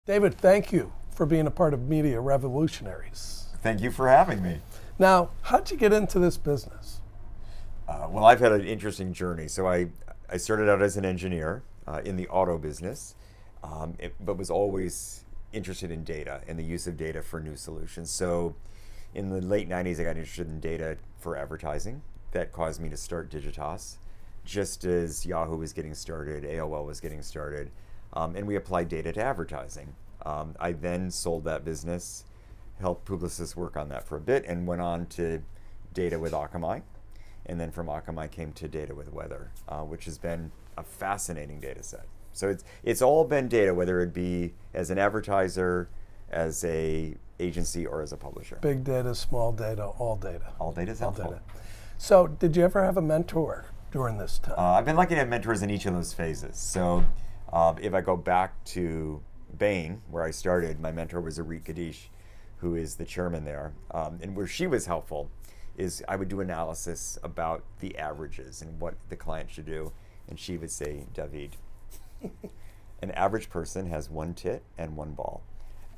David, thank you for being a part of Media Revolutionaries. Thank you for having me. Now, how'd you get into this business? Well, I've had an interesting journey. So I started out as an engineer in the auto business, but was always interested in data and the use of data for new solutions. So in the late 90s, I got interested in data for advertising. That caused me to start Digitas, just as Yahoo was getting started, AOL was getting started, and we applied data to advertising. I then sold that business, helped Publicis work on that for a bit, and went on to data with Akamai. And then from Akamai came to data with weather, which has been a fascinating data set. So it's all been data, whether it be as an advertiser, as a agency, or as a publisher. Big data, small data, all data. All data is helpful. Data. So did you ever have a mentor during this time? I've been lucky to have mentors in each of those phases. So if I go back to Bain, where I started, my mentor was Arit Kadish, who is the chairman there. And where she was helpful is I would do analysis about the averages and what the client should do. And she would say, David, an average person has one tit and one ball.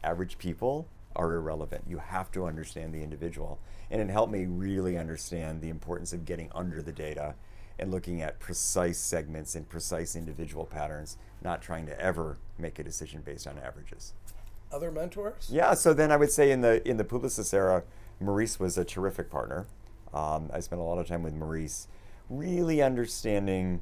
Average people are irrelevant. You have to understand the individual. And it helped me really understand the importance of getting under the data and looking at precise segments and precise individual patterns, not trying to ever make a decision based on averages. Other mentors? Yeah, so then I would say in the Publicis era, Maurice was a terrific partner. I spent a lot of time with Maurice, really understanding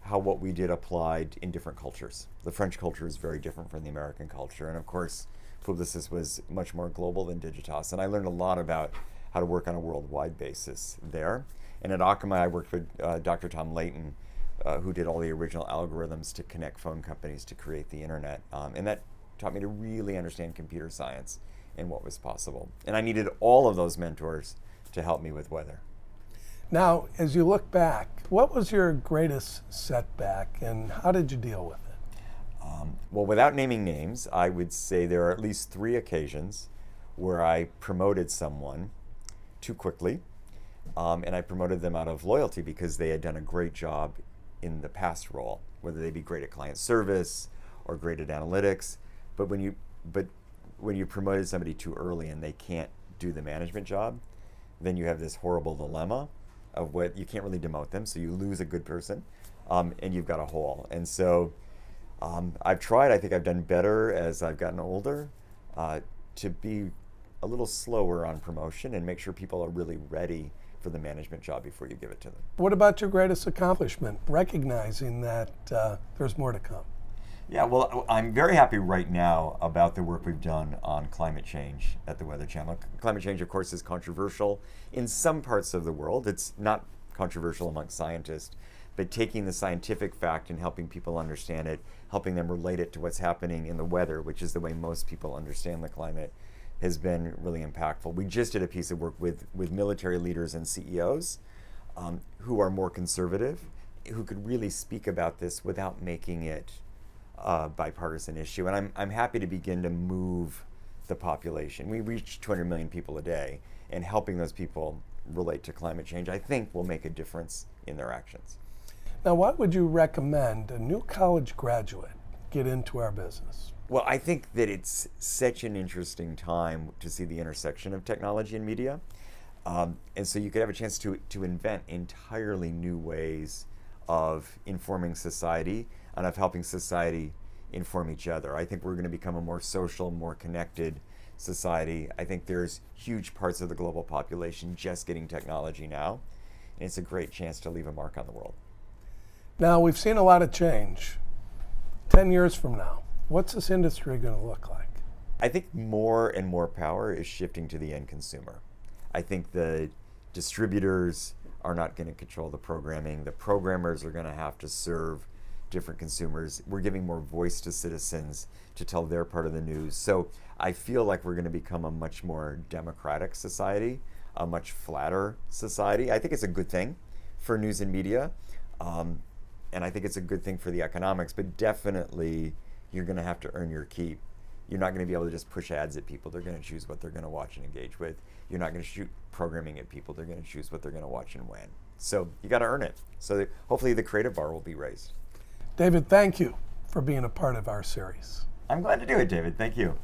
how what we did applied in different cultures. The French culture is very different from the American culture, and of course, Publicis was much more global than Digitas, and I learned a lot about how to work on a worldwide basis there. And at Akamai, I worked with Dr. Tom Layton, who did all the original algorithms to connect phone companies to create the internet, and that taught me to really understand computer science and what was possible. And I needed all of those mentors to help me with weather. Now, as you look back, what was your greatest setback and how did you deal with it? Well, without naming names, I would say there are at least 3 occasions where I promoted someone too quickly, and I promoted them out of loyalty because they had done a great job in the past role, whether they be great at client service or great at analytics. But when you promoted somebody too early and they can't do the management job, then you have this horrible dilemma of what you can't really demote them, so you lose a good person, and you've got a hole. And so I've tried. I think I've done better as I've gotten older to be a little slower on promotion and make sure people are really ready for the management job before you give it to them. What about your greatest accomplishment, recognizing that there's more to come? Yeah, well, I'm very happy right now about the work we've done on climate change at the Weather Channel. Climate change, of course, is controversial in some parts of the world. It's not controversial among scientists, but taking the scientific fact and helping people understand it, helping them relate it to what's happening in the weather, which is the way most people understand the climate, has been really impactful. We just did a piece of work with military leaders and CEOs who are more conservative, who could really speak about this without making it a bipartisan issue. And I'm happy to begin to move the population. We reach 200 million people a day, and helping those people relate to climate change, I think, will make a difference in their actions. Now, what would you recommend a new college graduate get into our business? Well, I think that it's such an interesting time to see the intersection of technology and media. And so you could have a chance to invent entirely new ways of informing society and of helping society inform each other. I think we're going to become a more social, more connected society. I think there's huge parts of the global population just getting technology now, and it's a great chance to leave a mark on the world. Now, we've seen a lot of change. 10 years from now, what's this industry going to look like? I think more and more power is shifting to the end consumer. I think the distributors are not going to control the programming. The programmers are going to have to serve different consumers. We're giving more voice to citizens to tell their part of the news. So I feel like we're going to become a much more democratic society, a much flatter society. I think it's a good thing for news and media. And I think it's a good thing for the economics, but definitely you're going to have to earn your keep. You're not going to be able to just push ads at people. They're going to choose what they're going to watch and engage with. You're not going to shoot programming at people. They're going to choose what they're going to watch and when. So you got to earn it. So hopefully the creative bar will be raised. David, thank you for being a part of our series. I'm glad to do it, David. Thank you.